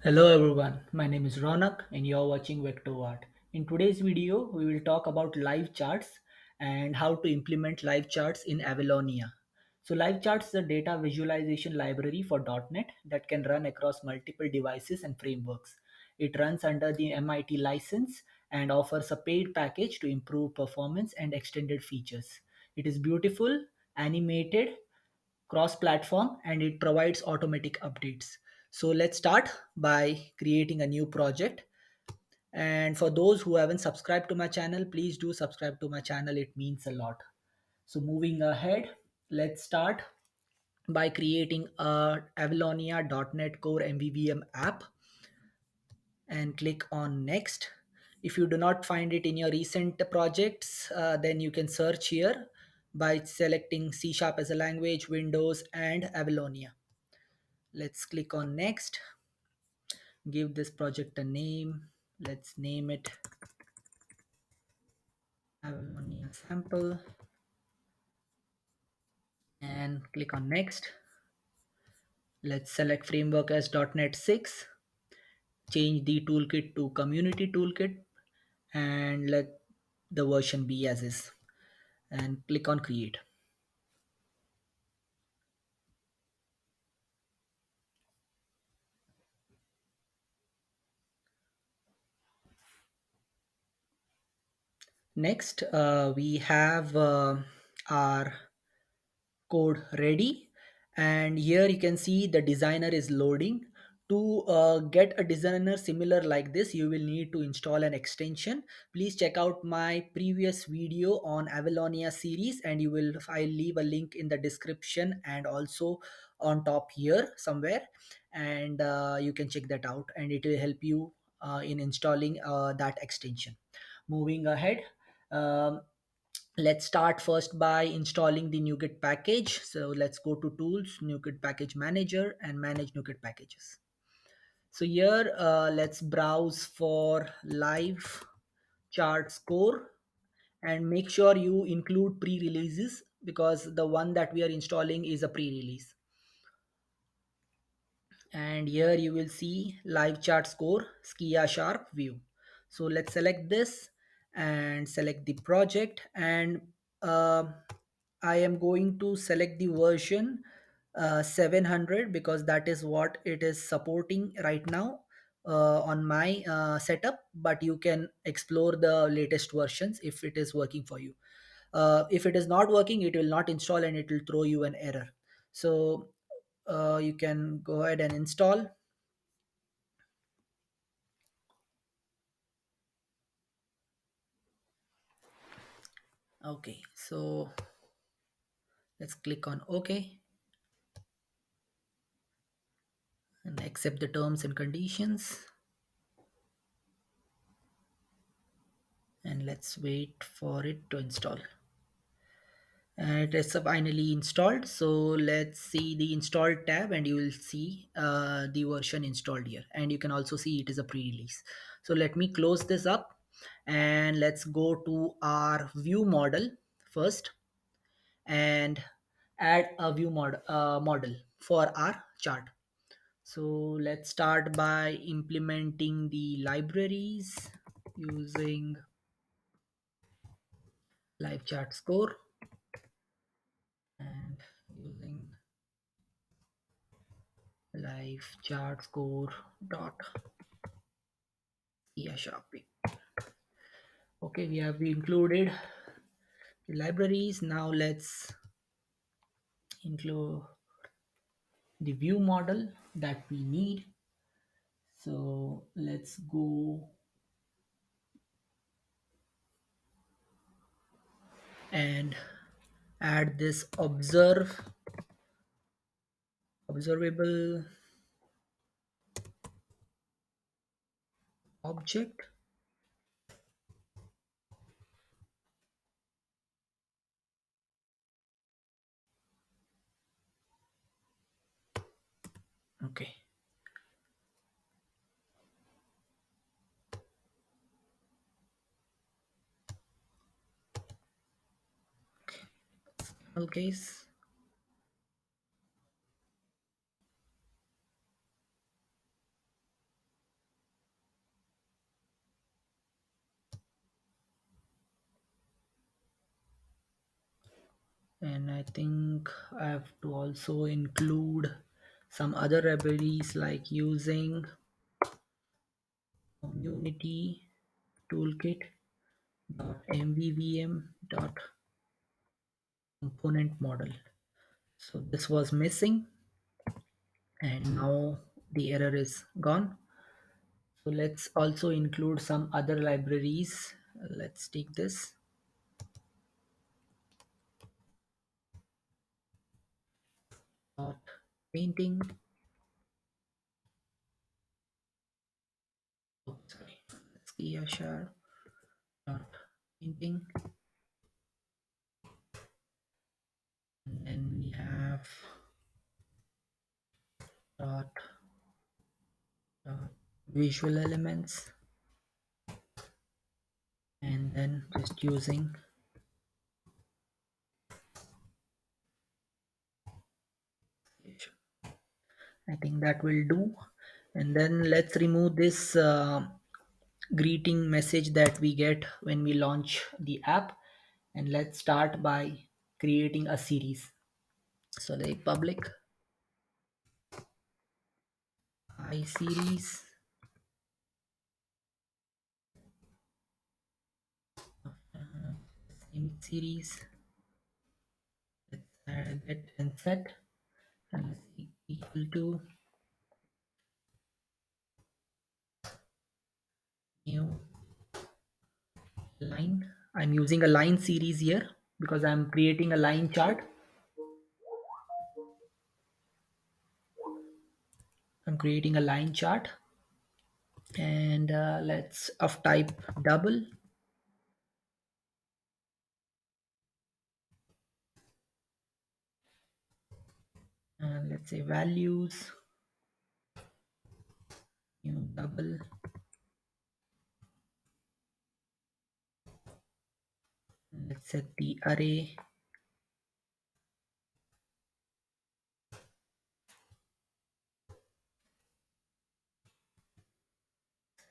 Hello everyone, my name is Ronak and you're watching Vector Art. In today's video, we will talk about live charts and how to implement live charts in Avalonia. So live charts is a data visualization library for .NET that can run across multiple devices and frameworks. It runs under the MIT license and offers a paid package to improve performance and extended features. It is beautiful, animated, cross platform, and it provides automatic updates. So let's start by creating a new project. And for those who haven't subscribed to my channel, please do subscribe to my channel. It means a lot. So moving ahead, let's start by creating a Avalonia.NET Core MVVM app and click on next. If you do not find it in your recent projects, then you can search here by selecting C Sharp as a language, Windows, and Avalonia. Let's click on next. Give this project a name. Let's name it Avalonia sample and click on next. Let's select framework as .NET 6. Change the toolkit to community toolkit and let the version be as is and click on create. Next, we have our code ready, and here you can see the designer is loading. To get a designer similar like this, you will need to install an extension. Please check out my previous video on Avalonia series, and I'll leave a link in the description and also on top here somewhere, and you can check that out and it will help you in installing that extension. Moving ahead, um, let's start first by installing the NuGet package. So let's go to tools, NuGet package manager, and manage NuGet packages. So here, let's browse for live chart score and make sure you include pre-releases because the one that we are installing is a pre-release. And here you will see live chart score skia sharp view. So let's select this and select the project, and uh, I am going to select the version 700 because that is what it is supporting right now on my setup, but you can explore the latest versions if it is working for you. If it is not working, it will not install and it will throw you an error. So you can go ahead and install. Okay, so let's click on OK and accept the terms and conditions, and let's wait for it to install. And it is finally installed. So let's see the install tab and you will see the version installed here, and you can also see it is a pre-release. So let me close this up and let's go to our view model first and add a view model for our chart. So let's start by implementing the libraries using live chart score and using live chart score dot sharp. Okay, we have included the libraries. Now let's include the view model that we need. So let's go and add this observable object. Okay, okay. and I think I have to also include some other libraries like using community toolkit mvvm dot component model. So this was missing, and now the error is gone. So let's also include some other libraries. Let's take this dot painting. Oh, sorry. Skiyashar dot painting, and then we have dot, dot visual elements, and then just using. I think that will do. And then let's remove this greeting message that we get when we launch the app, and let's start by creating a series. So like public I series, image series. Let's add get and set, and let's see equal to new line. I'm using a line series here because I'm creating a line chart. I'm creating a line chart, and let's of type double. And let's say values new double. Let's set the array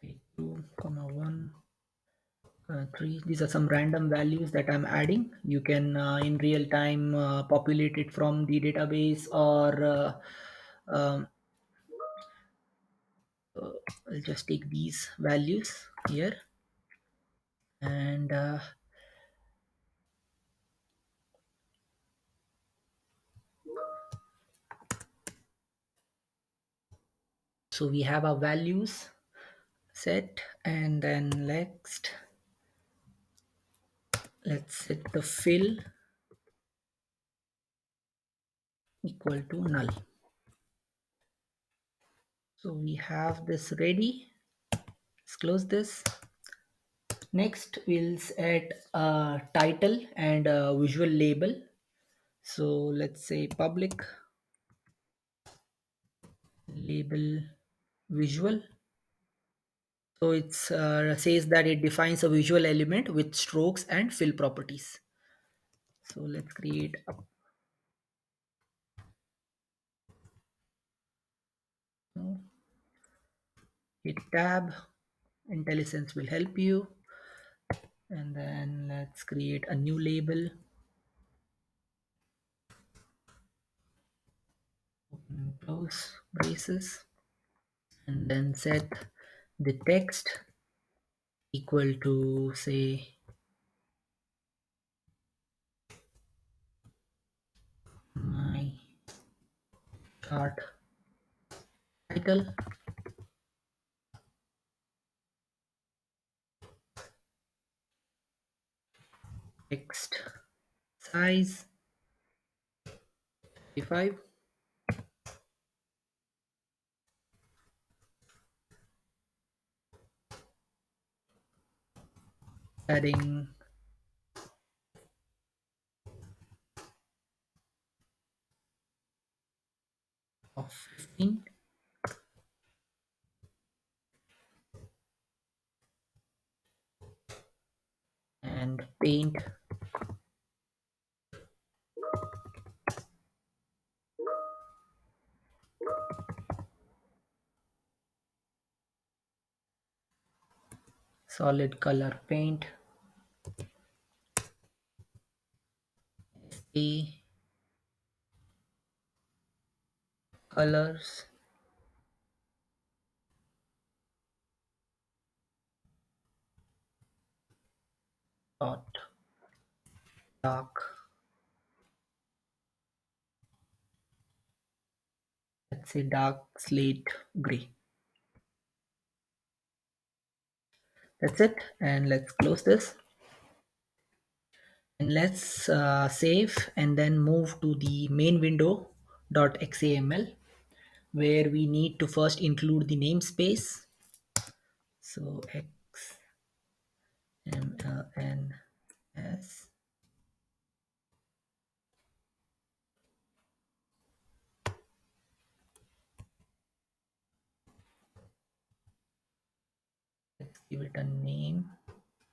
say 2 comma 1 3. These are some random values that I'm adding. You can in real time populate it from the database, or um, I'll just take these values here, and so we have our values set, and then next let's set the fill equal to null. So we have this ready. Let's close this. Next we'll set a title and a visual label. So let's say public label visual. So it says that it defines a visual element with strokes and fill properties. So let's create a hit tab. IntelliSense will help you. And then let's create a new label. Open close braces. And then set the text equal to say my chart title, text size 55, adding of 15, and paint solid color paint A colors dot dark, let's say dark slate gray. That's it, and let's close this, and let's save and then move to the main window .xaml, where we need to first include the namespace. So xmlns, let's give it a name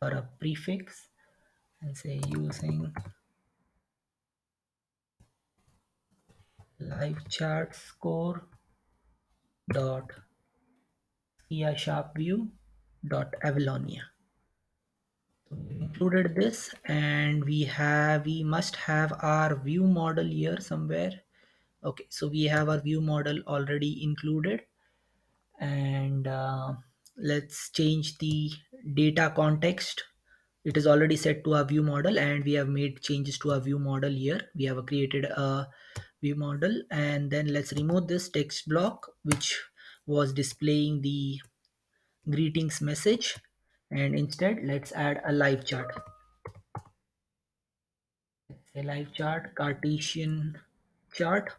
or a prefix and say using live chart score dot sharp view dot avalonia. So we included this, and we must have our view model here somewhere. Okay, so we have our view model already included, and let's change the data context. It is already set to our view model, and we have made changes to our view model here. We have created a view model, and then let's remove this text block which was displaying the greetings message, and instead let's add a live chart. Let's say live chart Cartesian chart,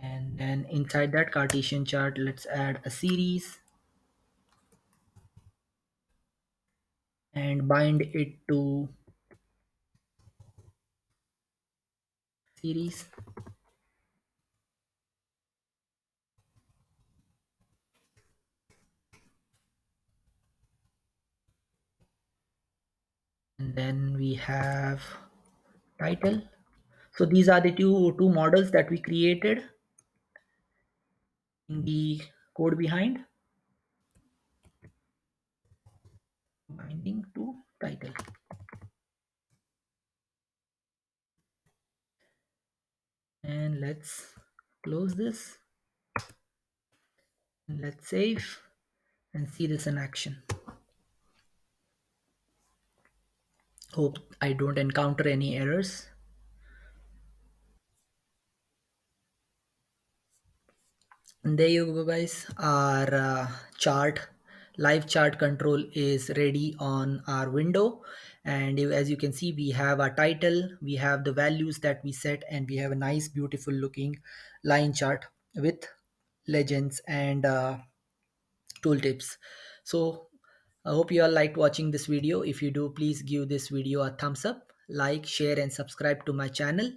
and then inside that Cartesian chart let's add a series and bind it to series. And then we have title. So these are the two models that we created in the code behind, binding to title. And let's close this, and let's save and see this in action. Hope I don't encounter any errors. And there you go, guys. Our chart, live chart control is ready on our window. And as you can see, we have our title, we have the values that we set, and we have a nice, beautiful looking line chart with legends and tooltips. So I hope you all liked watching this video. If you do, please give this video a thumbs up, like, share, and subscribe to my channel.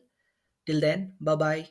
Till then, bye bye.